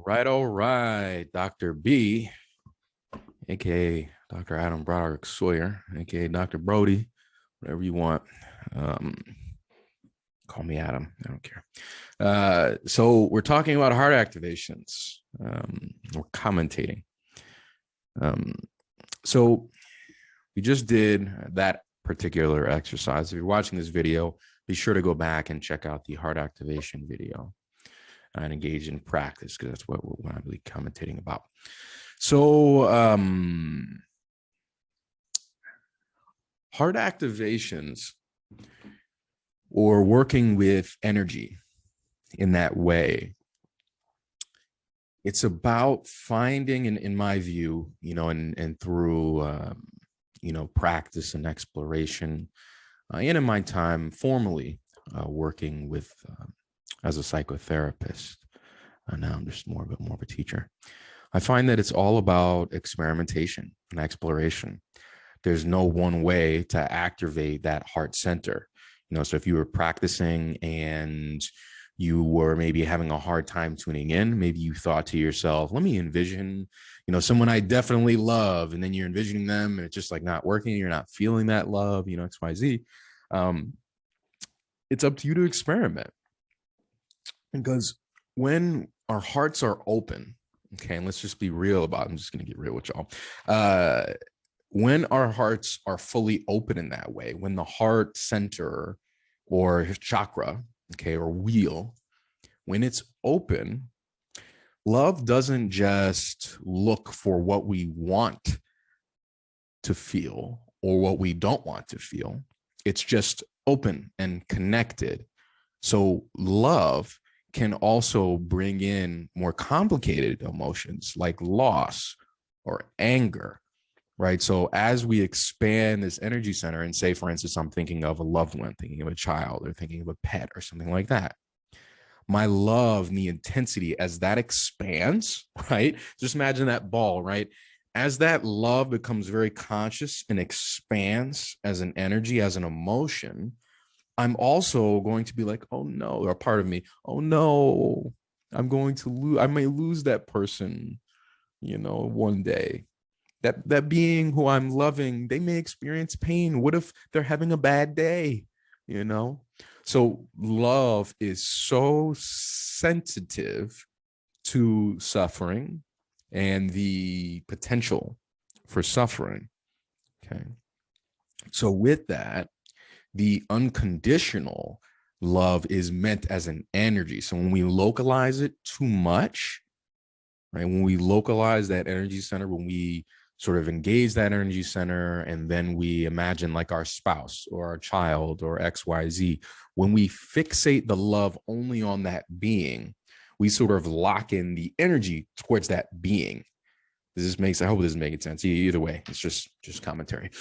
All right. Dr. B, aka Dr. Adam Broderick Sawyer, aka Dr. Brody, whatever you want. Um, Call me Adam. I don't care. So we're talking about heart activations. We're commentating. So we just did that particular exercise. If you're watching this video, be sure to go back and check out the heart activation video and engage in practice, because that's what we're going to be commentating about. So heart activations, or working with energy in that way, it's about finding, in my view, and through practice and exploration, and in my time formally working with as a psychotherapist. Now I'm just more of a teacher. I find that it's all about experimentation and exploration. There's no one way to activate that heart center. So if you were practicing and you were maybe having a hard time tuning in, maybe you thought to yourself, let me envision, someone I definitely love. And then you're envisioning them and it's just like not working. You're not feeling that love, X, Y, Z. It's up to you to experiment. Because when our hearts are open, okay, and let's just be real about it. I'm just going to get real with y'all. When our hearts are fully open in that way, when the heart center or chakra, okay, or wheel, when it's open, love doesn't just look for what we want to feel or what we don't want to feel. It's just open and connected. So love can also bring in more complicated emotions like loss or anger. Right. So as we expand this energy center and say, for instance, I'm thinking of a loved one, thinking of a child, or thinking of a pet or something like that. My love and the intensity as that expands, right? Just imagine that ball, right? As that love becomes very conscious and expands as an energy, as an emotion, I'm also going to be like, oh no, or part of me, oh no, I'm going to lose, I may lose that person, one day. That being who I'm loving, they may experience pain. What if they're having a bad day? So love is so sensitive to suffering and the potential for suffering. Okay. So with that, the unconditional love is meant as an energy. So when we localize it too much, right? When we localize that energy center, when we sort of engage that energy center, and then we imagine like our spouse or our child or XYZ, when we fixate the love only on that being, we sort of lock in the energy towards that being. I hope this is making sense. Either way, it's just commentary.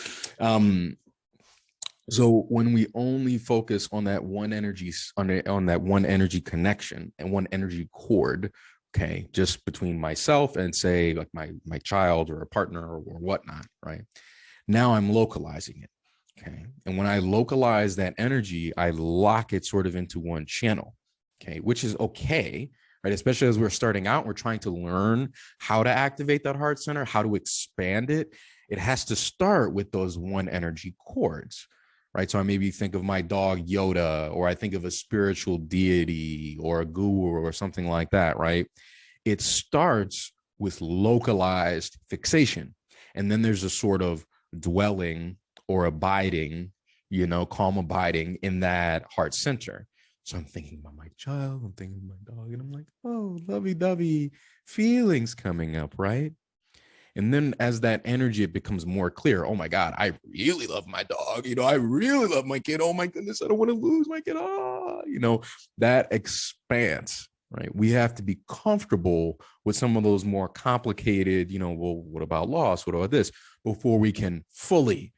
So when we only focus on that one energy, on that one energy connection and one energy cord, okay, just between myself and say like my child or a partner or whatnot, right? Now I'm localizing it, okay? And when I localize that energy, I lock it sort of into one channel, okay, which is okay, right? Especially as we're starting out, we're trying to learn how to activate that heart center, how to expand it. It has to start with those one energy cords, right? So I maybe think of my dog Yoda, or I think of a spiritual deity or a guru or something like that, right? It starts with localized fixation. And then there's a sort of dwelling or abiding, calm abiding in that heart center. So I'm thinking about my child, I'm thinking of my dog, and I'm like, oh, lovey-dovey feelings coming up, right? And then as that energy, it becomes more clear. Oh my God, I really love my dog. I really love my kid. Oh my goodness, I don't want to lose my kid. That expands, right? We have to be comfortable with some of those more complicated, well, what about loss? What about this? Before we can fully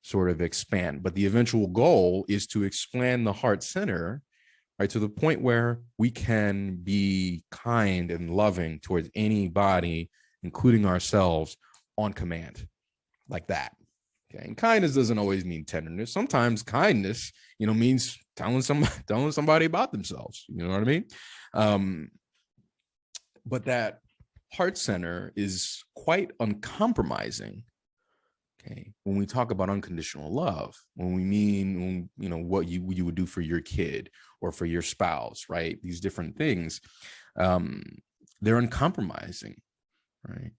sort of expand. But the eventual goal is to expand the heart center, right, to the point where we can be kind and loving towards anybody, including ourselves, on command, like that. Okay. And kindness doesn't always mean tenderness. Sometimes kindness, means telling somebody about themselves. You know what I mean? But that heart center is quite uncompromising. Okay. When we talk about unconditional love, when we mean, what you would do for your kid or for your spouse, right? These different things, they're uncompromising, right?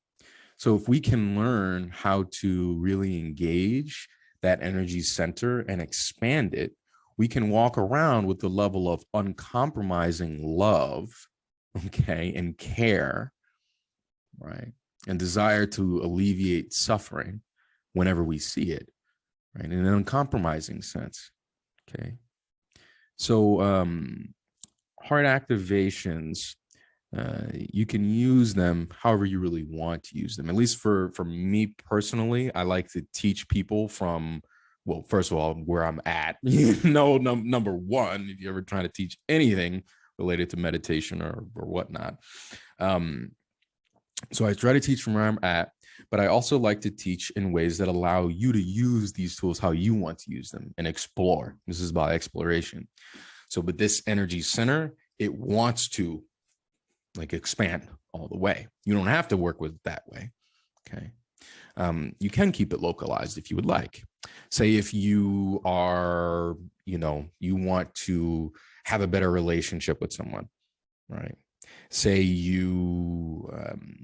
So if we can learn how to really engage that energy center and expand it, we can walk around with the level of uncompromising love, okay, and care, right? And desire to alleviate suffering whenever we see it, right? In an uncompromising sense, okay? So heart activations, you can use them however you really want to use them. At least for me personally, I like to teach people from, well, first of all, where I'm at. Number one, if you're ever trying to teach anything related to meditation or whatnot. So I try to teach from where I'm at, but I also like to teach in ways that allow you to use these tools how you want to use them and explore. This is about exploration. So, but this energy center, it wants to expand all the way. You don't have to work with it that way. Okay. You can keep it localized if you would like. Say if you are, you want to have a better relationship with someone, right? Say you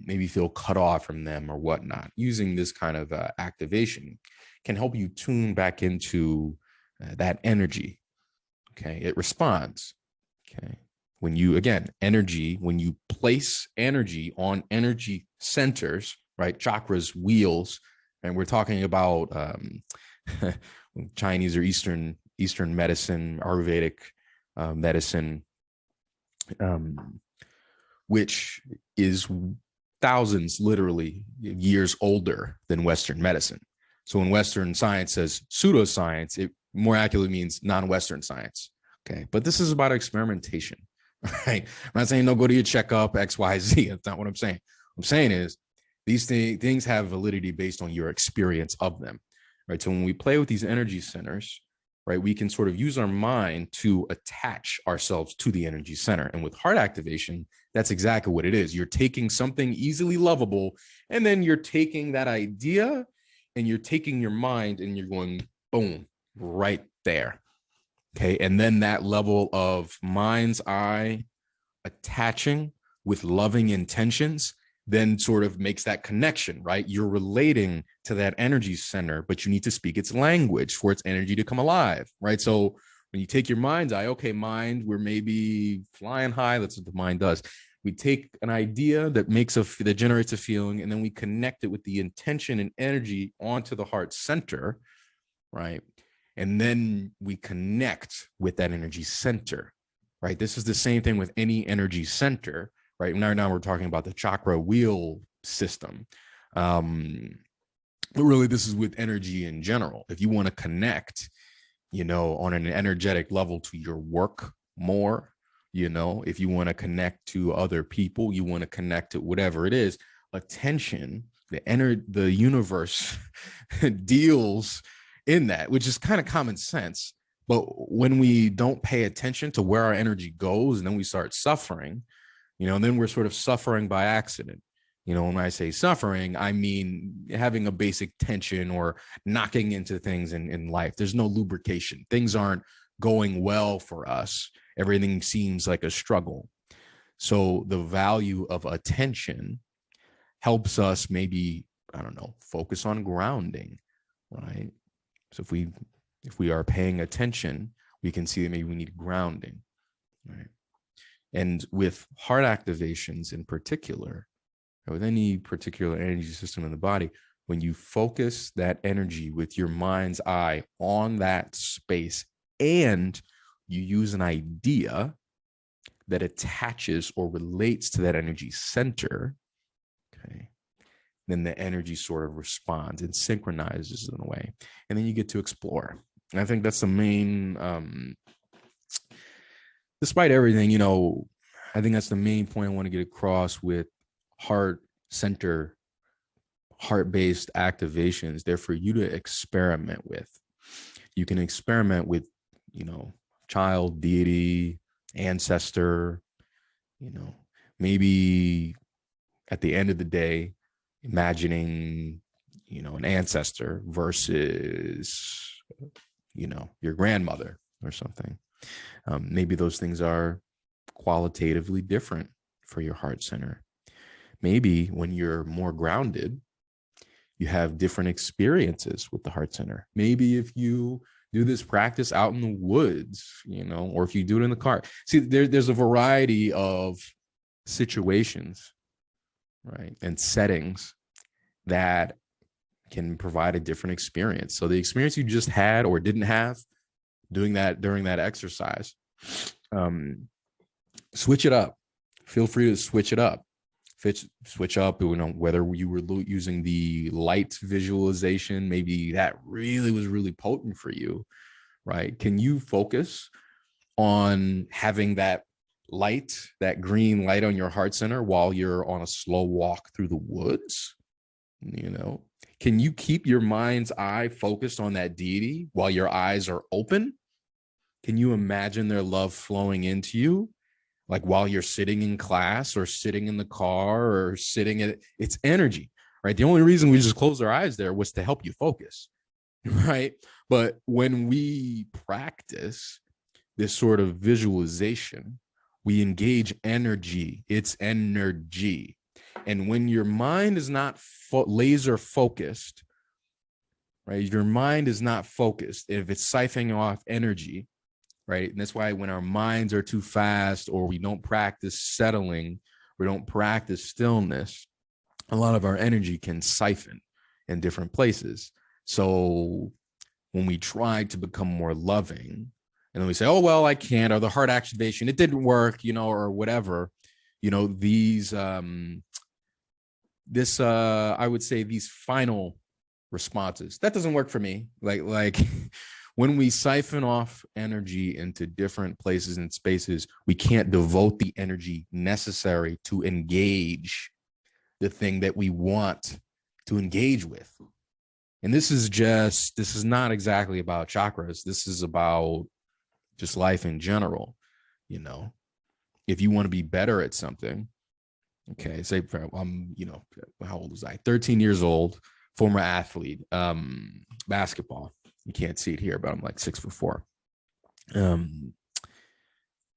maybe feel cut off from them or whatnot. Using this kind of activation can help you tune back into that energy. Okay. It responds. Okay. When you place energy on energy centers, right? Chakras, wheels, and we're talking about Chinese or Eastern medicine, Ayurvedic medicine, which is thousands, literally years older than Western medicine. So when Western science says pseudoscience, it more accurately means non-Western science. Okay. But this is about experimentation, right? I'm not saying don't go to your checkup, X, Y, Z. That's not what I'm saying. What I'm saying is these things have validity based on your experience of them, right? So when we play with these energy centers, right, we can sort of use our mind to attach ourselves to the energy center. And with heart activation, that's exactly what it is. You're taking something easily lovable, and then you're taking that idea and you're taking your mind and you're going, boom, right there. Okay. And then that level of mind's eye attaching with loving intentions then sort of makes that connection, right? You're relating to that energy center, but you need to speak its language for its energy to come alive, right? So when you take your mind's eye, okay, mind, we're maybe flying high. That's what the mind does. We take an idea that generates a feeling, and then we connect it with the intention and energy onto the heart center, right? And then we connect with that energy center, right? This is the same thing with any energy center, right? Now we're talking about the chakra wheel system. But really, this is with energy in general. If you want to connect, on an energetic level to your work more, if you want to connect to other people, you want to connect to whatever it is, attention, the universe deals in that, which is kind of common sense. But when we don't pay attention to where our energy goes, and then we start suffering, and then we're sort of suffering by accident. When I say suffering, I mean having a basic tension or knocking into things in life. There's no lubrication. Things aren't going well for us. Everything seems like a struggle. So the value of attention helps us maybe, focus on grounding, right? So if we are paying attention, we can see that maybe we need grounding, right? And with heart activations in particular, or with any particular energy system in the body, when you focus that energy with your mind's eye on that space and you use an idea that attaches or relates to that energy center, okay, then the energy sort of responds and synchronizes in a way. And then you get to explore. And I think that's the main, despite everything, I think that's the main point I want to get across with heart center, heart-based activations. They're for you to experiment with. You can experiment with, child, deity, ancestor, Maybe at the end of the day, imagining, an ancestor versus, your grandmother or something. Maybe those things are qualitatively different for your heart center. Maybe when you're more grounded, you have different experiences with the heart center. Maybe if you do this practice out in the woods, or if you do it in the car. See, there's a variety of situations, right, and settings that can provide a different experience. So the experience you just had or didn't have doing that during that exercise, switch it up. Feel free to switch it up. Switch up, whether you were using the light visualization, maybe that was really potent for you, right? Can you focus on having that light, that green light on your heart center while you're on a slow walk through the woods? Can you keep your mind's eye focused on that deity while your eyes are open? Can you imagine their love flowing into you? Like while you're sitting in class or sitting in the car or sitting at it's energy, right? The only reason we just closed our eyes there was to help you focus, right? But when we practice this sort of visualization, we engage energy. It's energy. And when your mind is not laser focused, right? Your mind is not focused. If it's siphoning off energy, right? And that's why when our minds are too fast or we don't practice settling, we don't practice stillness, a lot of our energy can siphon in different places. So when we try to become more loving, and then we say, oh, well, I can't, or the heart activation, it didn't work, or whatever, these, I would say these final responses, that doesn't work for me. Like when we siphon off energy into different places and spaces, we can't devote the energy necessary to engage the thing that we want to engage with. And this is not exactly about chakras. This is about just life in general. If you want to be better at something, okay, say I'm, how old was I? 13 years old, former athlete, basketball. You can't see it here, but I'm like 6'4".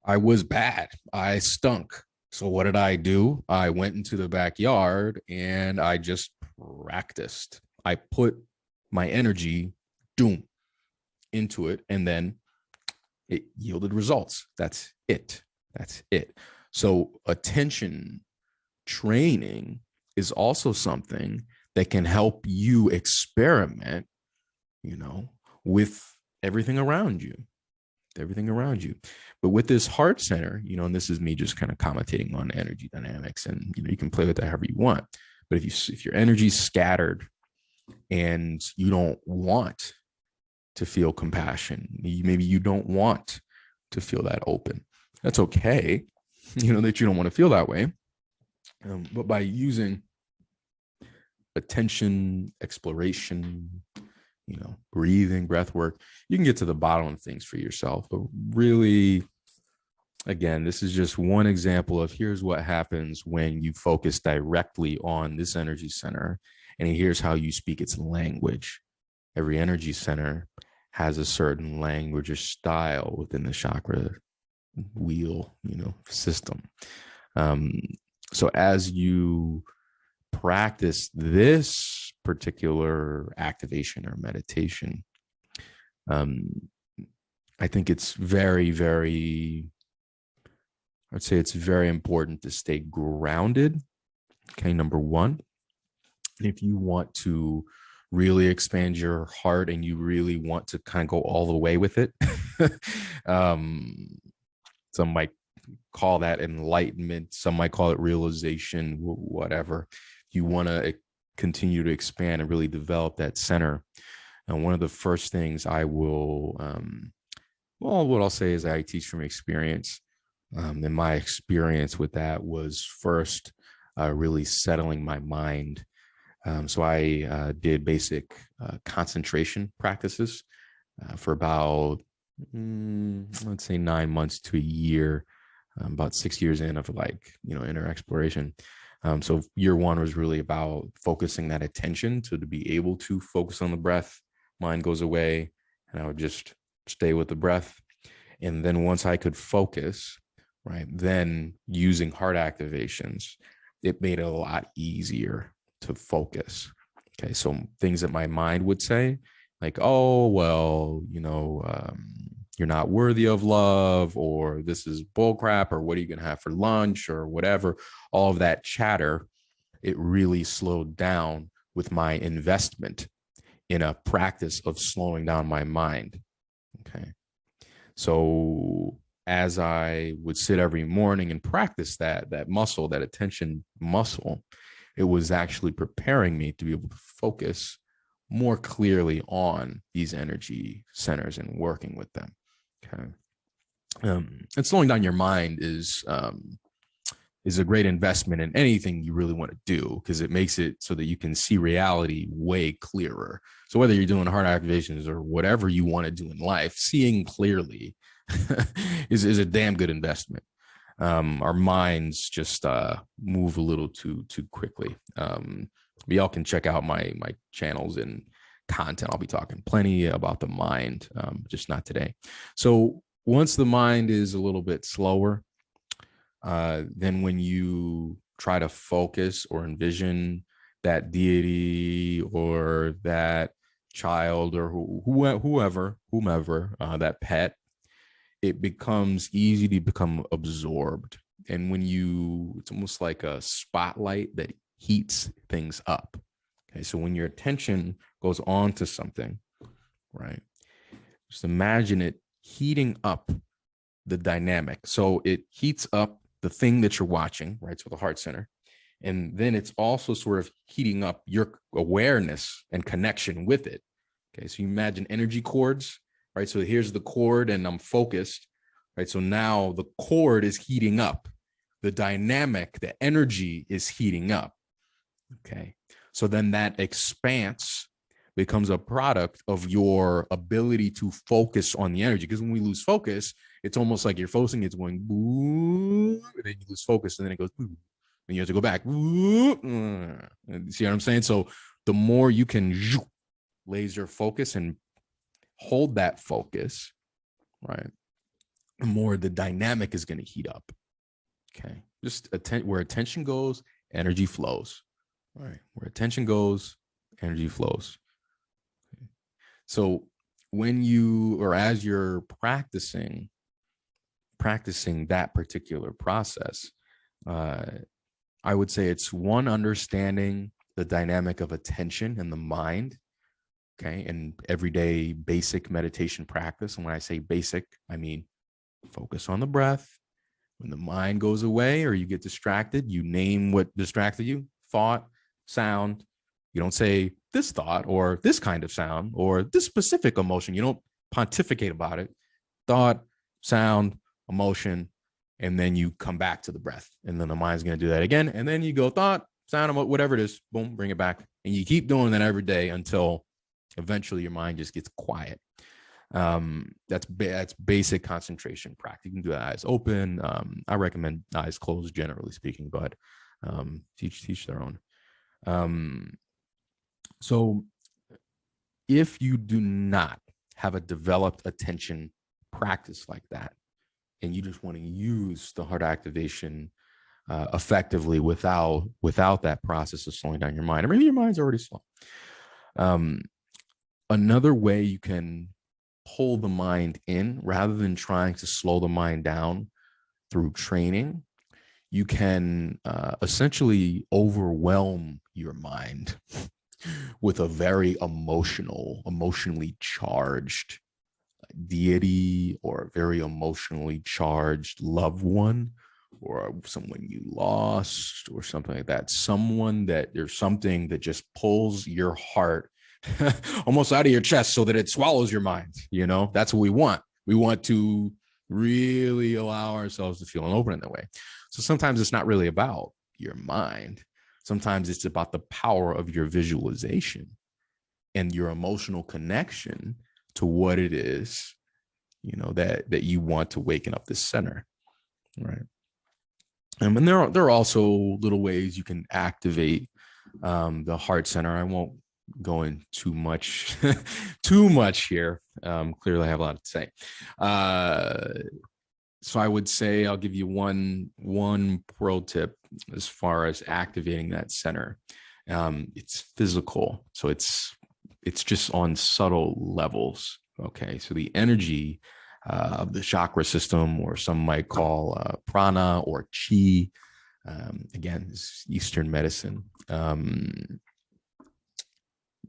I was bad. I stunk. So what did I do? I went into the backyard and I just practiced. I put my energy, into it, and then it yielded results. That's it. So attention training is also something that can help you experiment, with everything around you. But with this heart center, and this is me just kind of commentating on energy dynamics, and you can play with that however you want. But if your energy's scattered and you don't want to feel compassion, maybe you don't want to feel that open, that's okay. That you don't want to feel that way. But by using attention, exploration, breathing, breath work, you can get to the bottom of things for yourself. But really, again, this is just one example of here's what happens when you focus directly on this energy center, and here's how you speak its language. Every energy center has a certain language or style within the chakra wheel, system. So as you practice this particular activation or meditation, I think it's very, very, I'd say it's very important to stay grounded. Okay, number one. If you want to really expand your heart and you really want to kind of go all the way with it, some might call that enlightenment, some might call it realization, whatever. You want to continue to expand and really develop that center. And one of the first things I will, what I'll say is I teach from experience. And my experience with that was first really settling my mind. So I did basic concentration practices for about, let's say 9 months to a year. about 6 years in of inner exploration. So year one was really about focusing that attention to be able to focus on the breath. Mind goes away, and I would just stay with the breath. And then once I could focus, right, then using heart activations, it made it a lot easier to focus. Okay, so things that my mind would say, like, oh, well, you're not worthy of love, or this is bullcrap, or what are you going to have for lunch, or whatever, all of that chatter, it really slowed down with my investment in a practice of slowing down my mind. Okay. So as I would sit every morning and practice that muscle, that attention muscle, it was actually preparing me to be able to focus more clearly on these energy centers and working with them. Okay. And slowing down your mind is a great investment in anything you really want to do, because it makes it so that you can see reality way clearer. So whether you're doing heart activations or whatever you want to do in life, seeing clearly is a damn good investment. Our minds just move a little too quickly. But y'all can check out my channels and content. I'll be talking plenty about the mind, just not today. So once the mind is a little bit slower, then when you try to focus or envision that deity or that child or whomever, that pet, it becomes easy to become absorbed. And it's almost like a spotlight that heats things up. Okay, so when your attention goes on to something, right, just imagine it heating up the dynamic. So it heats up the thing that you're watching, right? So the heart center. And then it's also sort of heating up your awareness and connection with it. Okay, so you imagine energy cords, right? So here's the cord and I'm focused, right? So now the cord is heating up. The dynamic, the energy is heating up. Okay, so then that expanse becomes a product of your ability to focus on the energy. Because when we lose focus, it's almost like you're focusing, it's going boom, and then you lose focus, and then it goes boom, and you have to go back. See what I'm saying? So the more you can laser focus and hold that focus, right, the more the dynamic is going to heat up. Okay, just where attention goes, energy flows. All right, where attention goes, energy flows. Okay. So when as you're practicing that particular process, I would say it's one, understanding the dynamic of attention and the mind. Okay, and everyday basic meditation practice. And when I say basic, I mean focus on the breath. When the mind goes away or you get distracted, you name what distracted you: thought, sound. You don't say this thought or this kind of sound or this specific emotion. You don't pontificate about it. Thought, sound, emotion, and then you come back to the breath. And then the mind's going to do that again. And then you go thought, sound, whatever it is, boom, bring it back. And you keep doing that every day until eventually your mind just gets quiet. That's basic concentration practice. You can do eyes open. I recommend eyes closed, generally speaking, but teach their own. So if you do not have a developed attention practice like that, and you just want to use the heart activation effectively without that process of slowing down your mind, or maybe your mind's already slow. Another way you can pull the mind in rather than trying to slow the mind down through training, you can essentially overwhelm your mind with a very emotionally charged deity or a very emotionally charged loved one or someone you lost or something like that. There's something that just pulls your heart almost out of your chest so that it swallows your mind. That's what we want. We want to really allow ourselves to feel and open in that way. So sometimes it's not really about your mind. Sometimes it's about the power of your visualization and your emotional connection to what it is, that you want to waken up this center. right? And there are also little ways you can activate the heart center. I won't go in too much too much here. Clearly, I have a lot to say. So I would say I'll give you one pro tip as far as activating that center. It's physical, so it's just on subtle levels. Okay, so the energy of the chakra system, or some might call prana or chi. Again, it's Eastern medicine.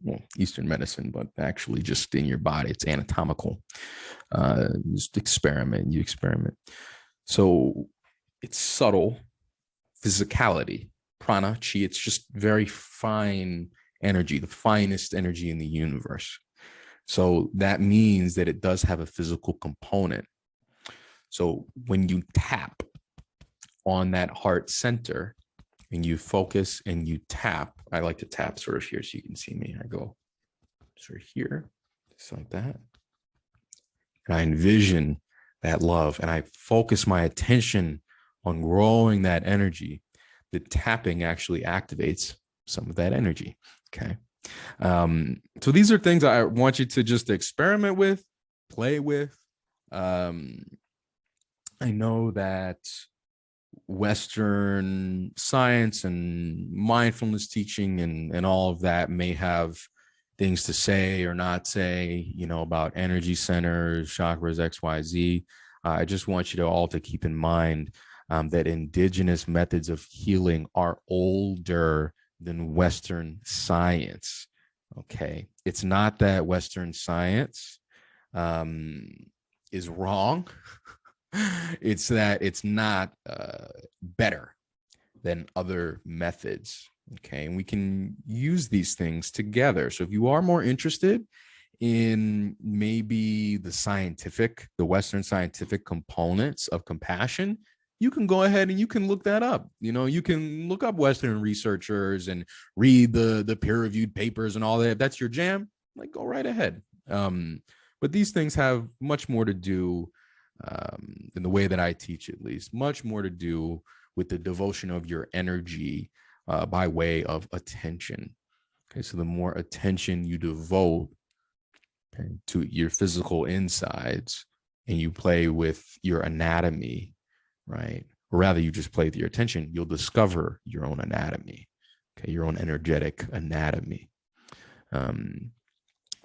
Well, Eastern medicine, but actually just in your body, it's anatomical. Just experiment, you experiment. So it's subtle physicality, prana, chi. It's just very fine energy, the finest energy in the universe. So that means that it does have a physical component. So when you tap on that heart center and you focus and you tap, I like to tap sort of here so you can see me. I go sort of here, just like that. And I envision that love and I focus my attention on growing that energy. The tapping actually activates some of that energy. Okay. So these are things I want you to just experiment with, play with. I know that Western science and mindfulness teaching and all of that may have things to say or not say, about energy centers, chakras, XYZ. I just want you to all to keep in mind that indigenous methods of healing are older than Western science. Okay. It's not that Western science is wrong. It's that it's not better than other methods. Okay. And we can use these things together. So if you are more interested in maybe the Western scientific components of compassion, you can go ahead and you can look that up. You can look up Western researchers and read the peer-reviewed papers and all that. If that's your jam, go right ahead. But these things have much more to do, in the way that I teach, at least, much more to do with the devotion of your energy by way of attention. Okay, so the more attention you devote to your physical insides and you play with your anatomy, right? Or rather, you just play with your attention, you'll discover your own anatomy, okay, your own energetic anatomy.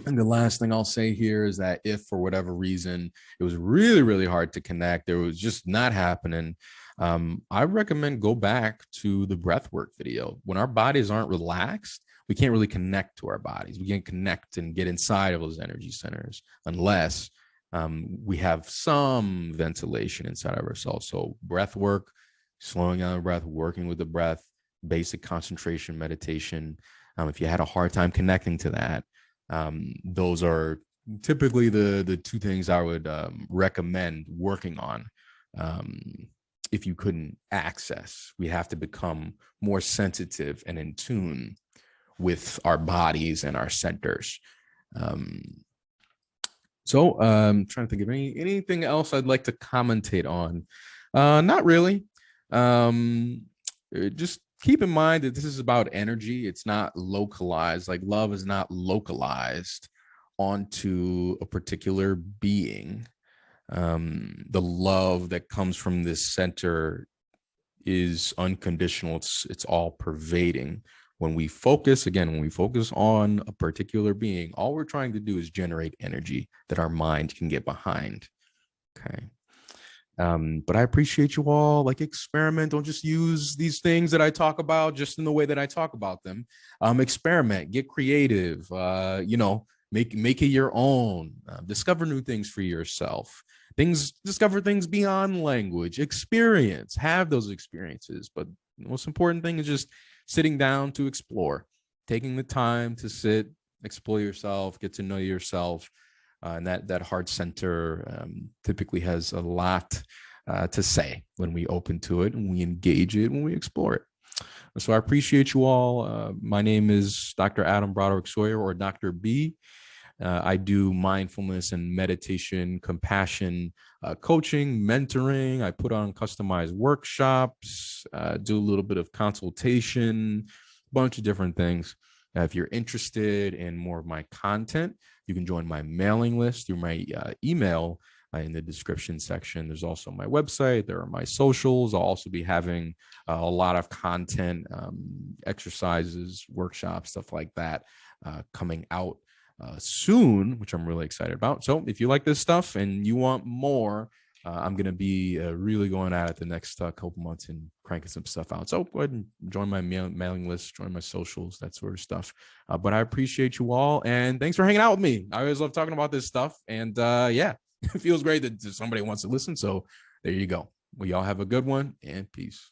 And the last thing I'll say here is that if for whatever reason it was really, really hard to connect, it was just not happening, I recommend go back to the breathwork video. When our bodies aren't relaxed, we can't really connect to our bodies. We can't connect and get inside of those energy centers unless we have some ventilation inside of ourselves. So breath work, slowing down the breath, working with the breath, basic concentration meditation. If you had a hard time connecting to that, those are typically the two things I would recommend working on. If you couldn't access, we have to become more sensitive and in tune with our bodies and our centers. So I'm trying to think of anything else I'd like to commentate on. Not really. Just keep in mind that this is about energy. It's not localized. Like love is not localized onto a particular being. The love that comes from this center is unconditional. It's all pervading. When we focus on a particular being, all we're trying to do is generate energy that our mind can get behind. Okay. But I appreciate you all. Experiment. Don't just use these things that I talk about just in the way that I talk about them. Experiment, get creative, make it your own, discover new things for yourself, discover things beyond language, have those experiences. But the most important thing is just sitting down to explore, taking the time to sit, explore yourself, get to know yourself. And that heart center typically has a lot to say when we open to it and we engage it, when we explore it. So I appreciate you all. My name is Dr. Adam Broderick Sawyer, or Dr. B. I do mindfulness and meditation, compassion, coaching, mentoring. I put on customized workshops, do a little bit of consultation, a bunch of different things. If you're interested in more of my content, you can join my mailing list through my email in the description section. There's also my website. There are my socials. I'll also be having a lot of content, exercises, workshops, stuff like that coming out soon, which I'm really excited about. So if you like this stuff and you want more, I'm going to be really going at it the next couple months and cranking some stuff out. So go ahead and join my mailing list, join my socials, that sort of stuff. But I appreciate you all. And thanks for hanging out with me. I always love talking about this stuff. And yeah, it feels great that somebody wants to listen. So there you go. Well, y'all have a good one and peace.